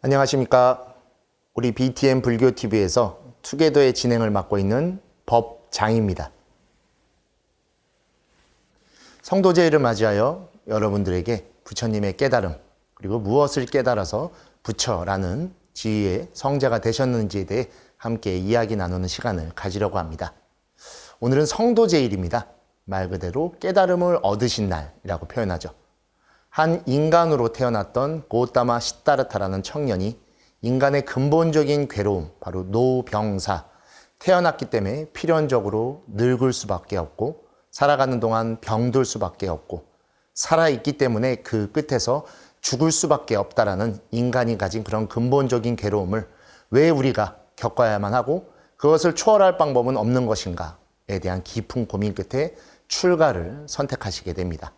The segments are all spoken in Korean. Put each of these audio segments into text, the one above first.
안녕하십니까. 우리 BTM 불교TV에서 투게더의 진행을 맡고 있는 법장입니다. 성도제일을 맞이하여 여러분들에게 부처님의 깨달음, 그리고 무엇을 깨달아서 부처라는 지위의 성자가 되셨는지에 대해 함께 이야기 나누는 시간을 가지려고 합니다. 오늘은 성도제일입니다. 말 그대로 깨달음을 얻으신 날이라고 표현하죠. 한 인간으로 태어났던 고타마 시타르타라는 청년이 인간의 근본적인 괴로움, 바로 노병사, 태어났기 때문에 필연적으로 늙을 수밖에 없고 살아가는 동안 병들 수밖에 없고 살아있기 때문에 그 끝에서 죽을 수밖에 없다라는 인간이 가진 그런 근본적인 괴로움을 왜 우리가 겪어야만 하고 그것을 초월할 방법은 없는 것인가에 대한 깊은 고민 끝에 출가를 선택하시게 됩니다.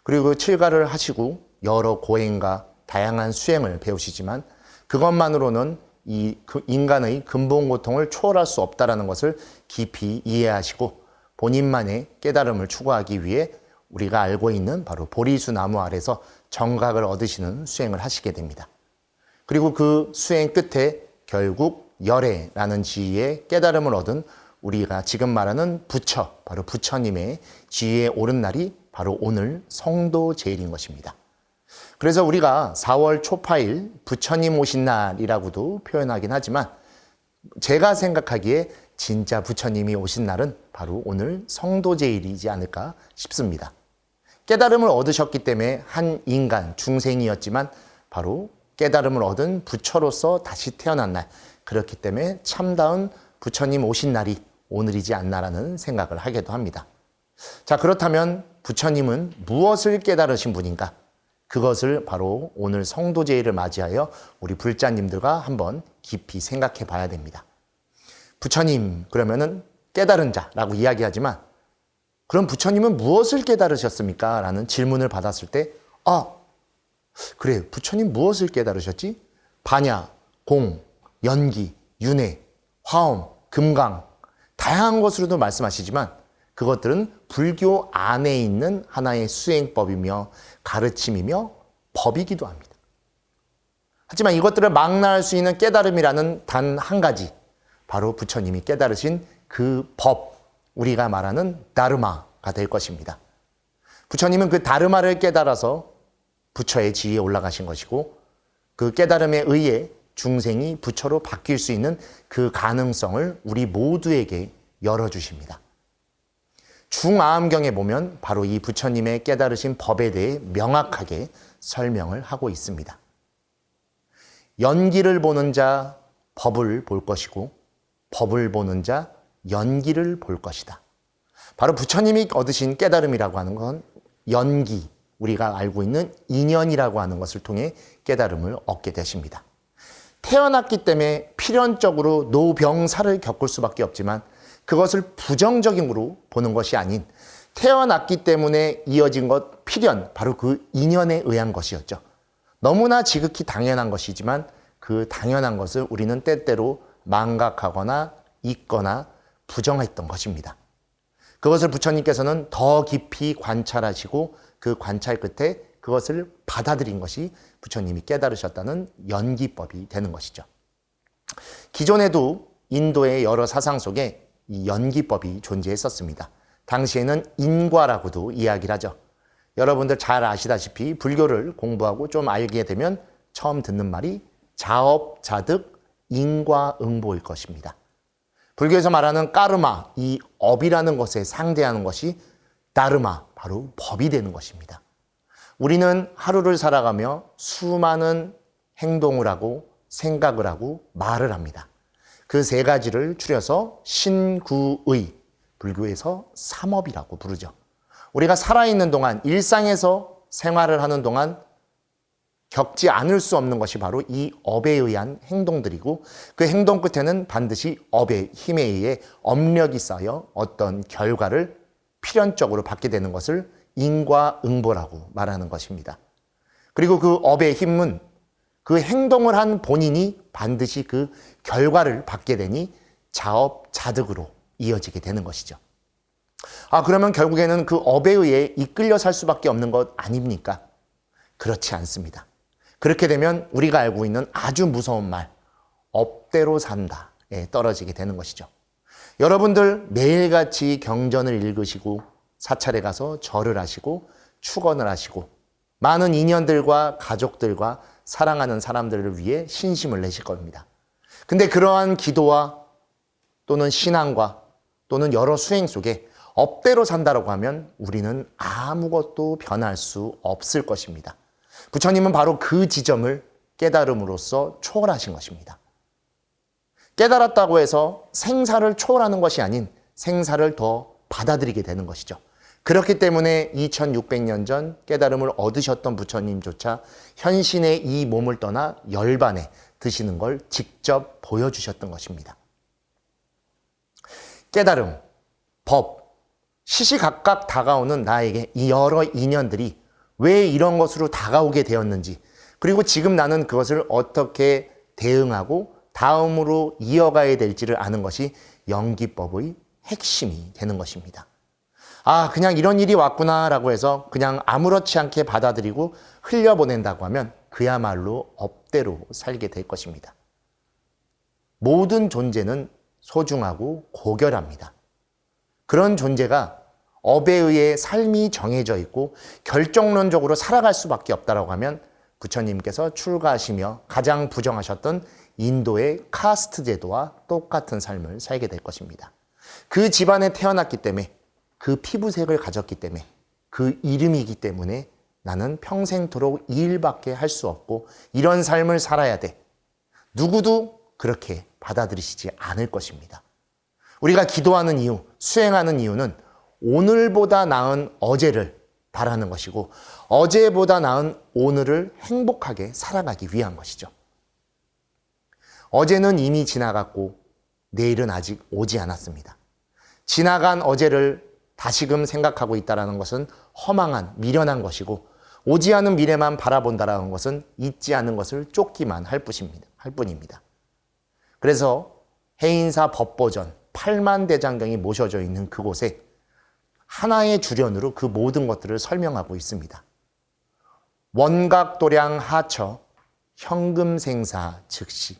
그리고 그 출가를 하시고 여러 고행과 다양한 수행을 배우시지만 그것만으로는 이 인간의 근본 고통을 초월할 수 없다는 것을 깊이 이해하시고 본인만의 깨달음을 추구하기 위해 우리가 알고 있는 바로 보리수 나무 아래서 정각을 얻으시는 수행을 하시게 됩니다. 그리고 그 수행 끝에 결국 열애라는 지위의 깨달음을 얻은 우리가 지금 말하는 부처, 바로 부처님의 지위에 오른 날이 바로 오늘 성도제일인 것입니다. 그래서 우리가 4월 초파일 부처님 오신 날이라고도 표현하긴 하지만 제가 생각하기에 진짜 부처님이 오신 날은 바로 오늘 성도제일이지 않을까 싶습니다. 깨달음을 얻으셨기 때문에 한 인간, 중생이었지만 바로 깨달음을 얻은 부처로서 다시 태어난 날, 그렇기 때문에 참다운 부처님 오신 날이 오늘이지 않나라는 생각을 하기도 합니다. 자, 그렇다면 부처님은 무엇을 깨달으신 분인가? 그것을 바로 오늘 성도제일을 맞이하여 우리 불자님들과 한번 깊이 생각해 봐야 됩니다. 부처님, 그러면은 깨달은 자라고 이야기하지만 그럼 부처님은 무엇을 깨달으셨습니까? 라는 질문을 받았을 때 그래, 부처님 무엇을 깨달으셨지? 반야, 공, 연기, 윤회, 화엄, 금강 다양한 것으로도 말씀하시지만 그것들은 불교 안에 있는 하나의 수행법이며 가르침이며 법이기도 합니다. 하지만 이것들을 망라할 수 있는 깨달음이라는 단 한 가지, 바로 부처님이 깨달으신 그 법, 우리가 말하는 다르마가 될 것입니다. 부처님은 그 다르마를 깨달아서 부처의 지위에 올라가신 것이고 그 깨달음에 의해 중생이 부처로 바뀔 수 있는 그 가능성을 우리 모두에게 열어주십니다. 중아함경에 보면 바로 이 부처님의 깨달으신 법에 대해 명확하게 설명을 하고 있습니다. 연기를 보는 자 법을 볼 것이고 법을 보는 자 연기를 볼 것이다. 바로 부처님이 얻으신 깨달음이라고 하는 건 연기, 우리가 알고 있는 인연이라고 하는 것을 통해 깨달음을 얻게 되십니다. 태어났기 때문에 필연적으로 노병사를 겪을 수밖에 없지만 그것을 부정적으로 보는 것이 아닌 태어났기 때문에 이어진 것 필연, 바로 그 인연에 의한 것이었죠. 너무나 지극히 당연한 것이지만 그 당연한 것을 우리는 때때로 망각하거나 잊거나 부정했던 것입니다. 그것을 부처님께서는 더 깊이 관찰하시고 그 관찰 끝에 그것을 받아들인 것이 부처님이 깨달으셨다는 연기법이 되는 것이죠. 기존에도 인도의 여러 사상 속에 이 연기법이 존재했었습니다. 당시에는 인과라고도 이야기를 하죠. 여러분들 잘 아시다시피 불교를 공부하고 좀 알게 되면 처음 듣는 말이 자업자득 인과응보일 것입니다. 불교에서 말하는 까르마, 이 업이라는 것에 상대하는 것이 다르마, 바로 법이 되는 것입니다. 우리는 하루를 살아가며 수많은 행동을 하고 생각을 하고 말을 합니다. 그 세 가지를 추려서 신구의, 불교에서 삼업이라고 부르죠. 우리가 살아있는 동안, 일상에서 생활을 하는 동안 겪지 않을 수 없는 것이 바로 이 업에 의한 행동들이고 그 행동 끝에는 반드시 업의 힘에 의해 업력이 쌓여 어떤 결과를 필연적으로 받게 되는 것을 인과응보라고 말하는 것입니다. 그리고 그 업의 힘은 그 행동을 한 본인이 반드시 그 결과를 받게 되니 자업자득으로 이어지게 되는 것이죠. 그러면 결국에는 그 업에 의해 이끌려 살 수밖에 없는 것 아닙니까? 그렇지 않습니다. 그렇게 되면 우리가 알고 있는 아주 무서운 말, 업대로 산다에 떨어지게 되는 것이죠. 여러분들 매일같이 경전을 읽으시고 사찰에 가서 절을 하시고 축원을 하시고 많은 인연들과 가족들과 사랑하는 사람들을 위해 신심을 내실 겁니다. 근데 그러한 기도와 또는 신앙과 또는 여러 수행 속에 업대로 산다라고 하면 우리는 아무것도 변할 수 없을 것입니다. 부처님은 바로 그 지점을 깨달음으로써 초월하신 것입니다. 깨달았다고 해서 생사를 초월하는 것이 아닌 생사를 더 받아들이게 되는 것이죠. 그렇기 때문에 2600년 전 깨달음을 얻으셨던 부처님조차 현신의 이 몸을 떠나 열반에 드시는 걸 직접 보여주셨던 것입니다. 깨달음, 법, 시시각각 다가오는 나에게 이 여러 인연들이 왜 이런 것으로 다가오게 되었는지, 그리고 지금 나는 그것을 어떻게 대응하고 다음으로 이어가야 될지를 아는 것이 연기법의 핵심이 되는 것입니다. 아, 그냥 이런 일이 왔구나라고 해서 그냥 아무렇지 않게 받아들이고 흘려보낸다고 하면 그야말로 업대로 살게 될 것입니다. 모든 존재는 소중하고 고결합니다. 그런 존재가 업에 의해 삶이 정해져 있고 결정론적으로 살아갈 수밖에 없다고 하면 부처님께서 출가하시며 가장 부정하셨던 인도의 카스트 제도와 똑같은 삶을 살게 될 것입니다. 그 집안에 태어났기 때문에, 그 피부색을 가졌기 때문에, 그 이름이기 때문에 나는 평생토록 이 일밖에 할 수 없고 이런 삶을 살아야 돼. 누구도 그렇게 받아들이시지 않을 것입니다. 우리가 기도하는 이유, 수행하는 이유는 오늘보다 나은 어제를 바라는 것이고 어제보다 나은 오늘을 행복하게 살아가기 위한 것이죠. 어제는 이미 지나갔고 내일은 아직 오지 않았습니다. 지나간 어제를 다시금 생각하고 있다는 것은 허망한, 미련한 것이고 오지 않은 미래만 바라본다는 것은 잊지 않은 것을 쫓기만 할 뿐입니다. 그래서 해인사 법보전 8만 대장경이 모셔져 있는 그곳에 하나의 주련으로 그 모든 것들을 설명하고 있습니다. 원각도량 하처 현금생사 즉시.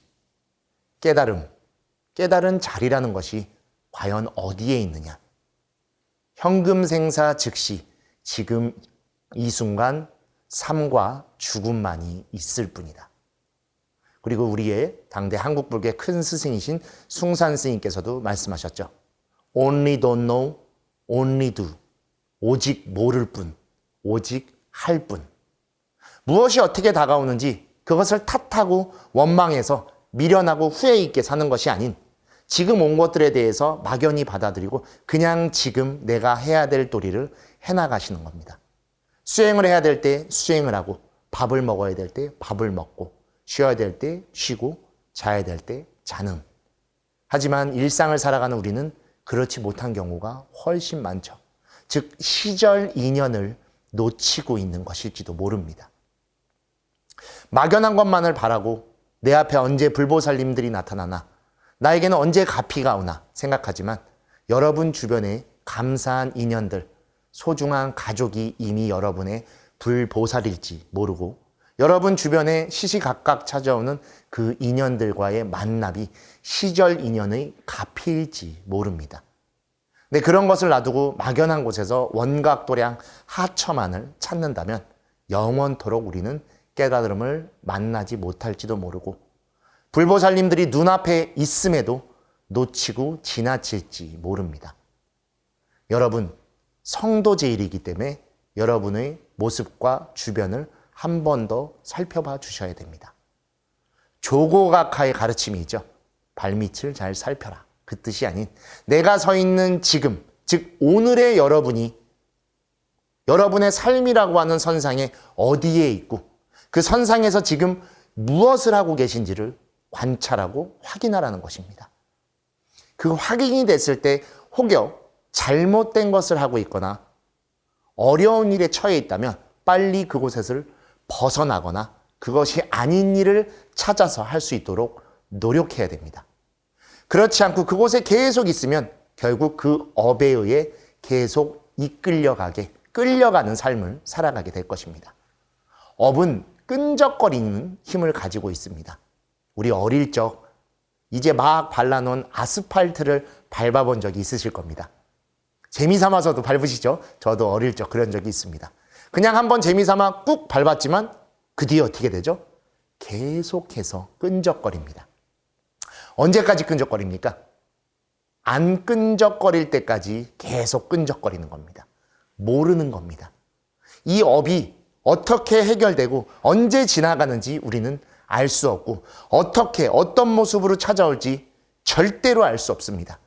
깨달은 자리라는 것이 과연 어디에 있느냐? 현금생사 즉시, 지금 이 순간 삶과 죽음만이 있을 뿐이다. 그리고 우리의 당대 한국불교의 큰 스승이신 숭산 스님께서도 말씀하셨죠. Only don't know, only do. 오직 모를 뿐, 오직 할 뿐. 무엇이 어떻게 다가오는지 그것을 탓하고 원망해서 미련하고 후회 있게 사는 것이 아닌 지금 온 것들에 대해서 막연히 받아들이고 그냥 지금 내가 해야 될 도리를 해나가시는 겁니다. 수행을 해야 될 때 수행을 하고 밥을 먹어야 될 때 밥을 먹고 쉬어야 될 때 쉬고 자야 될 때 자는. 하지만 일상을 살아가는 우리는 그렇지 못한 경우가 훨씬 많죠. 즉 시절 인연을 놓치고 있는 것일지도 모릅니다. 막연한 것만을 바라고 내 앞에 언제 불보살님들이 나타나나 나에게는 언제 가피가 오나 생각하지만 여러분 주변에 감사한 인연들, 소중한 가족이 이미 여러분의 불보살일지 모르고 여러분 주변에 시시각각 찾아오는 그 인연들과의 만남이 시절 인연의 가피일지 모릅니다. 근데 그런 것을 놔두고 막연한 곳에서 원각도량 하처만을 찾는다면 영원토록 우리는 깨달음을 만나지 못할지도 모르고 불보살님들이 눈앞에 있음에도 놓치고 지나칠지 모릅니다. 여러분, 성도제일이기 때문에 여러분의 모습과 주변을 한 번 더 살펴봐 주셔야 됩니다. 조고각하의 가르침이 있죠. 발밑을 잘 살펴라. 그 뜻이 아닌 내가 서 있는 지금, 즉 오늘의 여러분이 여러분의 삶이라고 하는 선상에 어디에 있고 그 선상에서 지금 무엇을 하고 계신지를 관찰하고 확인하라는 것입니다. 그 확인이 됐을 때 혹여 잘못된 것을 하고 있거나 어려운 일에 처해 있다면 빨리 그곳에서 벗어나거나 그것이 아닌 일을 찾아서 할 수 있도록 노력해야 됩니다. 그렇지 않고 그곳에 계속 있으면 결국 그 업에 의해 계속 끌려가는 삶을 살아가게 될 것입니다. 업은 끈적거리는 힘을 가지고 있습니다. 우리 어릴 적 이제 막 발라놓은 아스팔트를 밟아본 적이 있으실 겁니다. 재미삼아서도 밟으시죠? 저도 어릴 적 그런 적이 있습니다. 그냥 한번 재미삼아 꾹 밟았지만 그 뒤에 어떻게 되죠? 계속해서 끈적거립니다. 언제까지 끈적거립니까? 안 끈적거릴 때까지 계속 끈적거리는 겁니다. 모르는 겁니다. 이 업이 어떻게 해결되고 언제 지나가는지 우리는 알 수 없고 어떻게 어떤 모습으로 찾아올지 절대로 알 수 없습니다.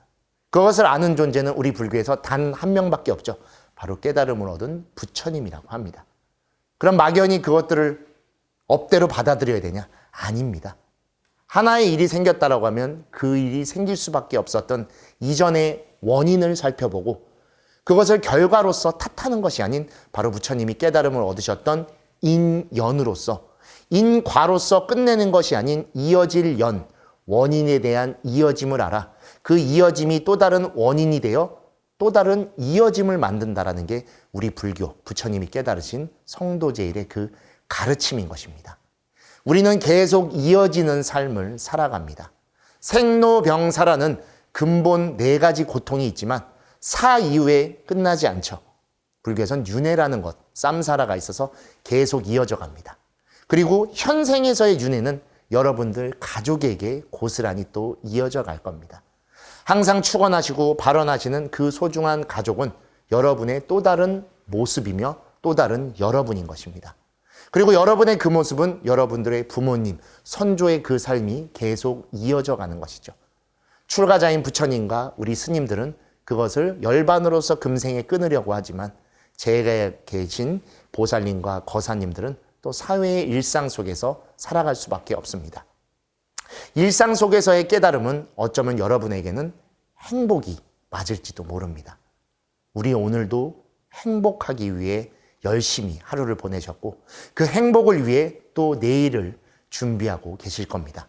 그것을 아는 존재는 우리 불교에서 단 한 명밖에 없죠. 바로 깨달음을 얻은 부처님이라고 합니다. 그럼 막연히 그것들을 업대로 받아들여야 되냐? 아닙니다. 하나의 일이 생겼다라고 하면 그 일이 생길 수밖에 없었던 이전의 원인을 살펴보고 그것을 결과로서 탓하는 것이 아닌 바로 부처님이 깨달음을 얻으셨던 인연으로서 인과로서 끝내는 것이 아닌 이어질 연, 원인에 대한 이어짐을 알아 그 이어짐이 또 다른 원인이 되어 또 다른 이어짐을 만든다라는 게 우리 불교, 부처님이 깨달으신 성도제일의 그 가르침인 것입니다. 우리는 계속 이어지는 삶을 살아갑니다. 생로병사라는 근본 4가지 고통이 있지만 사 이후에 끝나지 않죠. 불교에선 윤회라는 것, 쌈사라가 있어서 계속 이어져 갑니다. 그리고 현생에서의 윤회는 여러분들 가족에게 고스란히 또 이어져 갈 겁니다. 항상 축원하시고 발언하시는 그 소중한 가족은 여러분의 또 다른 모습이며 또 다른 여러분인 것입니다. 그리고 여러분의 그 모습은 여러분들의 부모님, 선조의 그 삶이 계속 이어져 가는 것이죠. 출가자인 부처님과 우리 스님들은 그것을 열반으로서 금생에 끊으려고 하지만 제가 계신 보살님과 거사님들은 또 사회의 일상 속에서 살아갈 수밖에 없습니다. 일상 속에서의 깨달음은 어쩌면 여러분에게는 행복이 맞을지도 모릅니다. 우리 오늘도 행복하기 위해 열심히 하루를 보내셨고 그 행복을 위해 또 내일을 준비하고 계실 겁니다.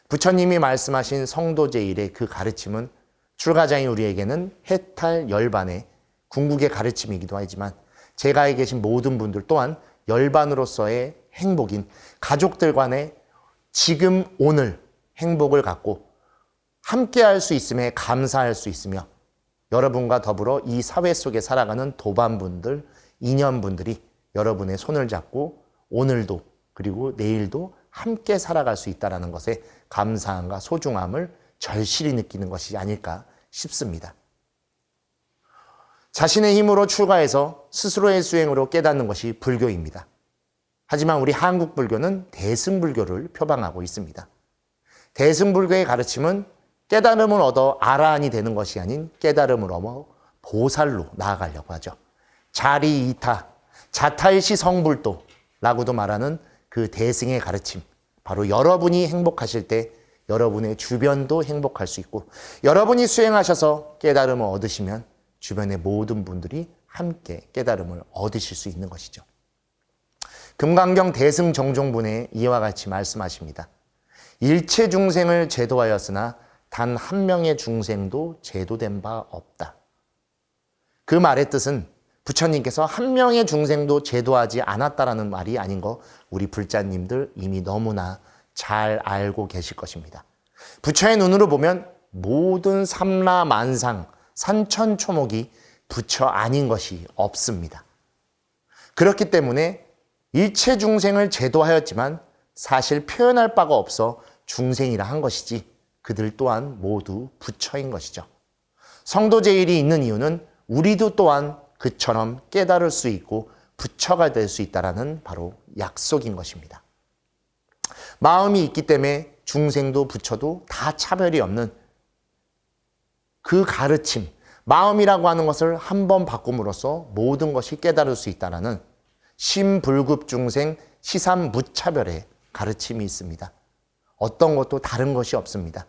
부처님이 말씀하신 성도제일의 그 가르침은 출가자인 우리에게는 해탈 열반의 궁극의 가르침이기도 하지만 제가에 계신 모든 분들 또한 열반으로서의 행복인 가족들 간의 지금 오늘 행복을 갖고 함께할 수 있음에 감사할 수 있으며 여러분과 더불어 이 사회 속에 살아가는 도반분들, 인연분들이 여러분의 손을 잡고 오늘도 그리고 내일도 함께 살아갈 수 있다는 것에 감사함과 소중함을 절실히 느끼는 것이 아닐까 싶습니다. 자신의 힘으로 출가해서 스스로의 수행으로 깨닫는 것이 불교입니다. 하지만 우리 한국 불교는 대승불교를 표방하고 있습니다. 대승불교의 가르침은 깨달음을 얻어 아라한이 되는 것이 아닌 깨달음을 얻어 보살로 나아가려고 하죠. 자리이타, 자타일시 성불도라고도 말하는 그 대승의 가르침, 바로 여러분이 행복하실 때 여러분의 주변도 행복할 수 있고 여러분이 수행하셔서 깨달음을 얻으시면 주변의 모든 분들이 함께 깨달음을 얻으실 수 있는 것이죠. 금강경 대승정종분에 이와 같이 말씀하십니다. 일체 중생을 제도하였으나 단 한 명의 중생도 제도된 바 없다. 그 말의 뜻은 부처님께서 한 명의 중생도 제도하지 않았다라는 말이 아닌 거 우리 불자님들 이미 너무나 잘 알고 계실 것입니다. 부처의 눈으로 보면 모든 삼라만상, 산천초목이 부처 아닌 것이 없습니다. 그렇기 때문에 일체 중생을 제도하였지만 사실 표현할 바가 없어 중생이라 한 것이지 그들 또한 모두 부처인 것이죠. 성도제일이 있는 이유는 우리도 또한 그처럼 깨달을 수 있고 부처가 될 수 있다는 바로 약속인 것입니다. 마음이 있기 때문에 중생도 부처도 다 차별이 없는 그 가르침, 마음이라고 하는 것을 한번 바꿈으로써 모든 것이 깨달을 수 있다는 심불급중생 시삼무차별의 가르침이 있습니다. 어떤 것도 다른 것이 없습니다.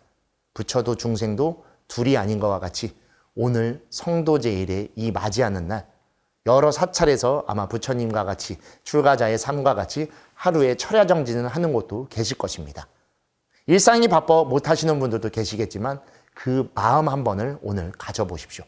부처도 중생도 둘이 아닌 것과 같이 오늘 성도제일에 이 맞이하는 날 여러 사찰에서 아마 부처님과 같이 출가자의 삶과 같이 하루에 철야정진을 하는 곳도 계실 것입니다. 일상이 바빠 못하시는 분들도 계시겠지만 그 마음 한 번을 오늘 가져보십시오.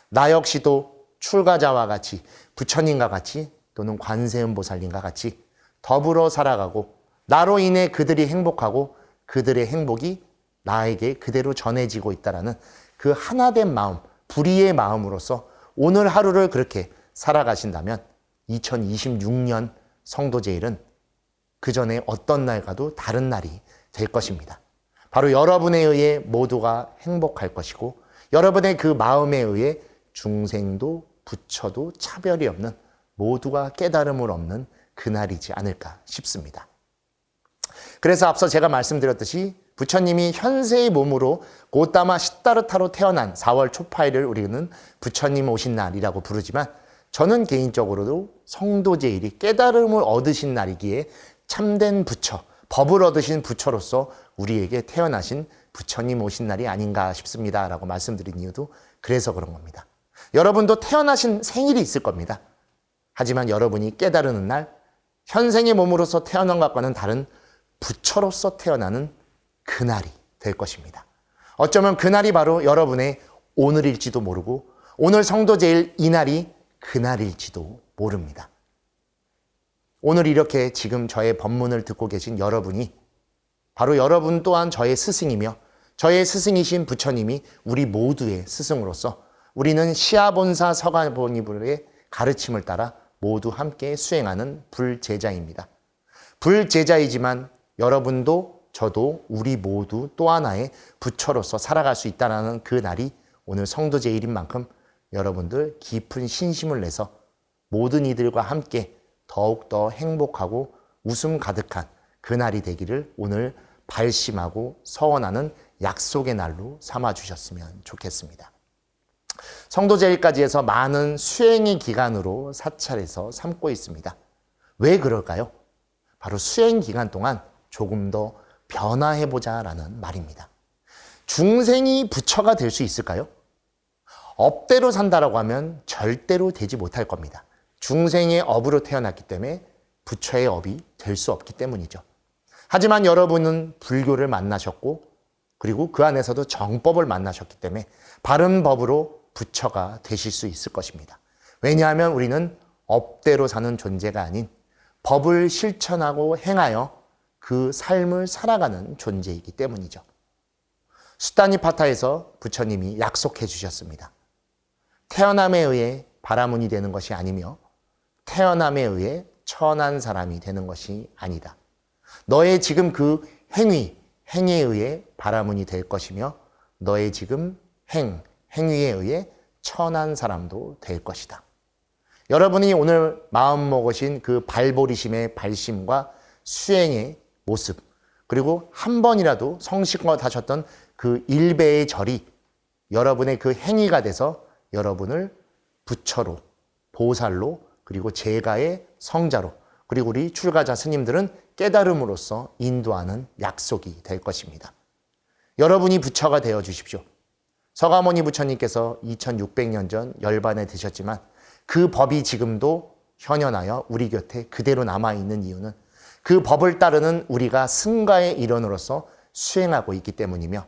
나 역시도 출가자와 같이 부처님과 같이 또는 관세음보살님과 같이 더불어 살아가고 나로 인해 그들이 행복하고 그들의 행복이 나에게 그대로 전해지고 있다라는 그 하나된 마음, 불의의 마음으로서 오늘 하루를 그렇게 살아가신다면 2026년 성도제일은 그 전에 어떤 날과도 다른 날이 될 것입니다. 바로 여러분에 의해 모두가 행복할 것이고 여러분의 그 마음에 의해 중생도 부처도 차별이 없는 모두가 깨달음을 얻는 그날이지 않을까 싶습니다. 그래서 앞서 제가 말씀드렸듯이 부처님이 현세의 몸으로 고타마 시타르타로 태어난 4월 초파일을 우리는 부처님 오신 날이라고 부르지만 저는 개인적으로도 성도제일이 깨달음을 얻으신 날이기에 참된 부처, 법을 얻으신 부처로서 우리에게 태어나신 부처님 오신 날이 아닌가 싶습니다 라고 말씀드린 이유도 그래서 그런 겁니다. 여러분도 태어나신 생일이 있을 겁니다. 하지만 여러분이 깨달으는 날 현생의 몸으로서 태어난 것과는 다른 부처로서 태어나는 그날이 될 것입니다. 어쩌면 그날이 바로 여러분의 오늘일지도 모르고 오늘 성도제일 이날이 그날일지도 모릅니다. 오늘 이렇게 지금 저의 법문을 듣고 계신 여러분이 바로 여러분 또한 저의 스승이며 저의 스승이신 부처님이 우리 모두의 스승으로서 우리는 시아본사 서가모니불의 가르침을 따라 모두 함께 수행하는 불제자입니다. 불제자이지만 여러분도 저도 우리 모두 또 하나의 부처로서 살아갈 수 있다는 그 날이 오늘 성도제일인 만큼 여러분들 깊은 신심을 내서 모든 이들과 함께 더욱더 행복하고 웃음 가득한 그날이 되기를 오늘 발심하고 서원하는 약속의 날로 삼아주셨으면 좋겠습니다. 성도제일까지 해서 많은 수행의 기간으로 사찰에서 삼고 있습니다. 왜 그럴까요? 바로 수행 기간 동안 조금 더 변화해보자라는 말입니다. 중생이 부처가 될 수 있을까요? 업대로 산다라고 하면 절대로 되지 못할 겁니다. 중생의 업으로 태어났기 때문에 부처의 업이 될 수 없기 때문이죠. 하지만 여러분은 불교를 만나셨고 그리고 그 안에서도 정법을 만나셨기 때문에 바른 법으로 부처가 되실 수 있을 것입니다. 왜냐하면 우리는 업대로 사는 존재가 아닌 법을 실천하고 행하여 그 삶을 살아가는 존재이기 때문이죠. 수타니파타에서 부처님이 약속해 주셨습니다. 태어남에 의해 바라문이 되는 것이 아니며 태어남에 의해 천한 사람이 되는 것이 아니다. 너의 지금 그 행위에 의해 바라문이 될 것이며 너의 지금 행위에 의해 천한 사람도 될 것이다. 여러분이 오늘 마음 먹으신 그 발보리심의 발심과 수행의 모습 그리고 한 번이라도 성실껏 하셨던 그 일배의 절이 여러분의 그 행위가 돼서 여러분을 부처로 보살로 그리고 제가의 성자로 그리고 우리 출가자 스님들은 깨달음으로써 인도하는 약속이 될 것입니다. 여러분이 부처가 되어 주십시오. 서가모니 부처님께서 2600년 전 열반에 드셨지만 그 법이 지금도 현현하여 우리 곁에 그대로 남아있는 이유는 그 법을 따르는 우리가 승가의 일원으로서 수행하고 있기 때문이며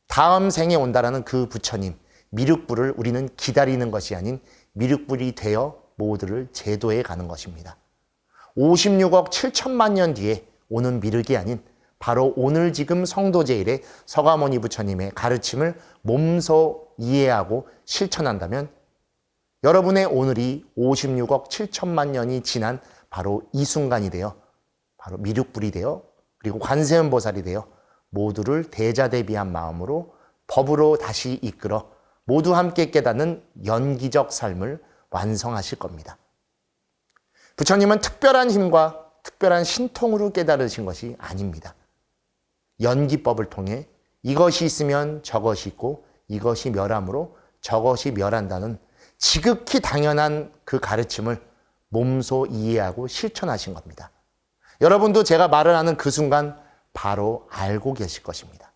다음 생에 온다라는 그 부처님 미륵불을 우리는 기다리는 것이 아닌 미륵불이 되어 모두를 제도해 가는 것입니다. 56억 7천만 년 뒤에 오는 미륵이 아닌 바로 오늘 지금 성도제일의 서가모니 부처님의 가르침을 몸소 이해하고 실천한다면 여러분의 오늘이 56억 7천만 년이 지난 바로 이 순간이 되어 바로 미륵불이 되어 그리고 관세음보살이 되어 모두를 대자대비한 마음으로 법으로 다시 이끌어 모두 함께 깨닫는 연기적 삶을 완성하실 겁니다. 부처님은 특별한 힘과 특별한 신통으로 깨달으신 것이 아닙니다. 연기법을 통해 이것이 있으면 저것이 있고 이것이 멸함으로 저것이 멸한다는 지극히 당연한 그 가르침을 몸소 이해하고 실천하신 겁니다. 여러분도 제가 말을 하는 그 순간 바로 알고 계실 것입니다.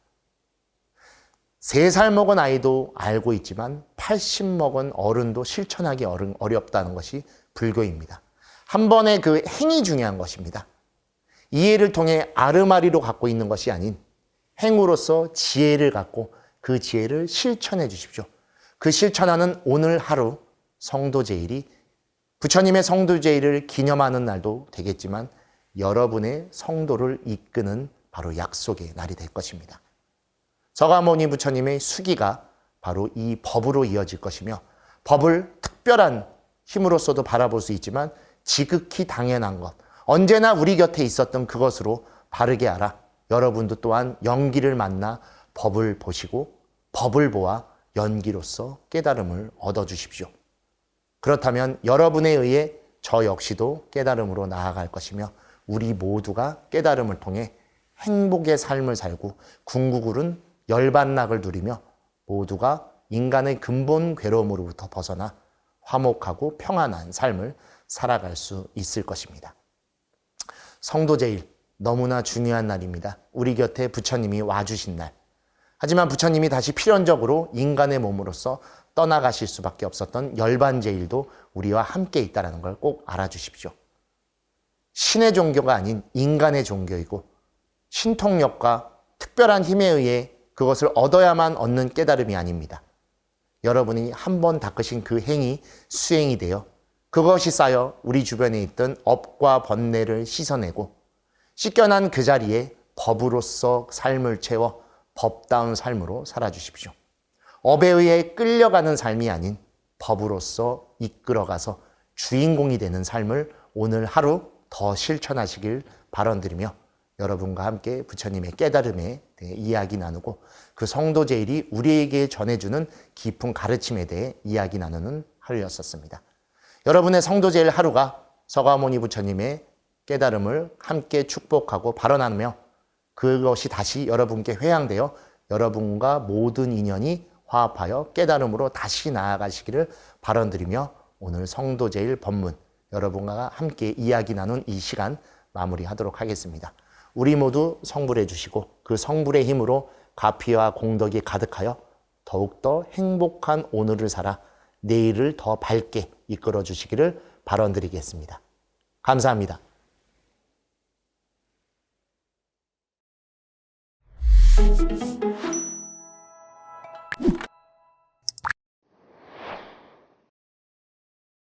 3살 먹은 아이도 알고 있지만 80 먹은 어른도 실천하기 어렵다는 것이 불교입니다. 한 번의 그 행이 중요한 것입니다. 이해를 통해 아르마리로 갖고 있는 것이 아닌 행으로서 지혜를 갖고 그 지혜를 실천해 주십시오. 그 실천하는 오늘 하루 성도제일이 부처님의 성도제의를 기념하는 날도 되겠지만 여러분의 성도를 이끄는 바로 약속의 날이 될 것입니다. 서가모니 부처님의 수기가 바로 이 법으로 이어질 것이며 법을 특별한 힘으로서도 바라볼 수 있지만 지극히 당연한 것, 언제나 우리 곁에 있었던 그것으로 바르게 알아. 여러분도 또한 연기를 만나 법을 보시고 법을 보아 연기로서 깨달음을 얻어주십시오. 그렇다면 여러분에 의해 저 역시도 깨달음으로 나아갈 것이며 우리 모두가 깨달음을 통해 행복의 삶을 살고 궁극으로는 열반락을 누리며 모두가 인간의 근본 괴로움으로부터 벗어나 화목하고 평안한 삶을 살아갈 수 있을 것입니다. 성도제일, 너무나 중요한 날입니다. 우리 곁에 부처님이 와주신 날. 하지만 부처님이 다시 필연적으로 인간의 몸으로서 떠나가실 수밖에 없었던 열반제일도 우리와 함께 있다는 걸 꼭 알아주십시오. 신의 종교가 아닌 인간의 종교이고 신통력과 특별한 힘에 의해 그것을 얻어야만 얻는 깨달음이 아닙니다. 여러분이 한번 닦으신 그 행위, 수행이 되어 그것이 쌓여 우리 주변에 있던 업과 번뇌를 씻어내고 씻겨난 그 자리에 법으로서 삶을 채워 법다운 삶으로 살아주십시오. 업에 의해 끌려가는 삶이 아닌 법으로서 이끌어가서 주인공이 되는 삶을 오늘 하루 더 실천하시길 바라드리며 여러분과 함께 부처님의 깨달음에 대해 이야기 나누고 그 성도제일이 우리에게 전해주는 깊은 가르침에 대해 이야기 나누는 하루였었습니다. 여러분의 성도제일 하루가 서가모니 부처님의 깨달음을 함께 축복하고 발언하며 그것이 다시 여러분께 회양되어 여러분과 모든 인연이 화합하여 깨달음으로 다시 나아가시기를 바라드리며 오늘 성도제일 법문 여러분과 함께 이야기 나눈 이 시간 마무리하도록 하겠습니다. 우리 모두 성불해 주시고 그 성불의 힘으로 가피와 공덕이 가득하여 더욱더 행복한 오늘을 살아 내일을 더 밝게 이끌어 주시기를 바라드리겠습니다. 감사합니다.